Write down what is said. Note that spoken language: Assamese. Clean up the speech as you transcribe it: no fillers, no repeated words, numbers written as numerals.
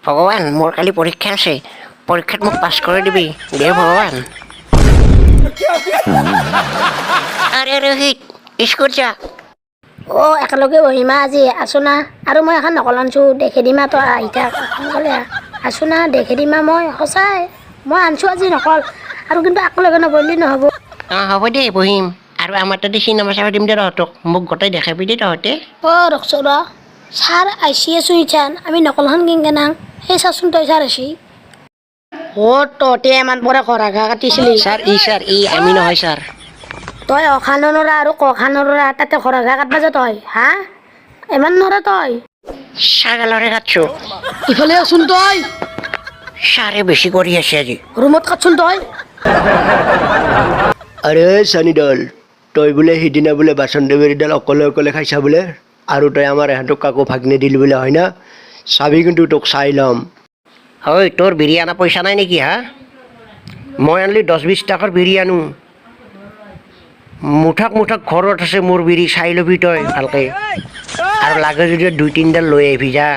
ভগৱান মোৰ কালি পৰীক্ষা আছে পৰীক্ষাত মোক পাছ কৰি দিবি দে ভগৱান আৰে ৰোহিত স্কুল যা অ' একেলগে বহিমা আজি আছো না আৰু মই এখন নকল আনছো দেখে দিমা তই আহি থাক সোনকালে আছো না দেখে দিমা মই সঁচাই মই আনছো আজি নকল আৰু কিন্তু একেলগে নবহিলে নহ'ব অঁ হ'ব দে বহিম আৰু আমাৰ তাতে চিনেমা চাব দিম দে তহঁতক মোক গোটেই দেখাবি দেই তহঁতে অ' ৰখছো ৰ ছাৰ আইচি আছোঁ ইথান আমি নকলখন কেনেকৈ নাং সেই চাচোন তই ছাৰ আইচি অ' তহঁতে ইমান পৰা ঘৰা ঘা কাটিছিলি ছাৰ ই আমি নহয় ছাৰ তই অখানো নৰা আৰু কখানো নৰা তাতে ঘৰা ঘা কাটবা যা তই হা ইমান নৰা তই ছাগালৰে কাটছোঁ ইফালে আছোন তই ছাৰে বেছি কৰি আছে আজি ৰুমত কাটছোন তই আৰে চানিডাল তই বোলে সিদিনা বোলে বাচন দেবেৰীডাল অকলে অকলে খাইছা বোলে আৰু তই আমাৰ এহেঁতক কাকো ভাগ নিদিলি বোলে হয় না চাবি কিন্তু তোক চাই ল'ম ঐ তোৰ বিৰি আনা পইচা নাই নেকি হা মই আনলি 10-20 টকাৰ বিৰি আনো মুঠাক ঘৰত আছে মোৰ বিৰি চাই ল'বি তই ভালকৈ আৰু লাগে যদি 2-3ডাল লৈ আহিবি যা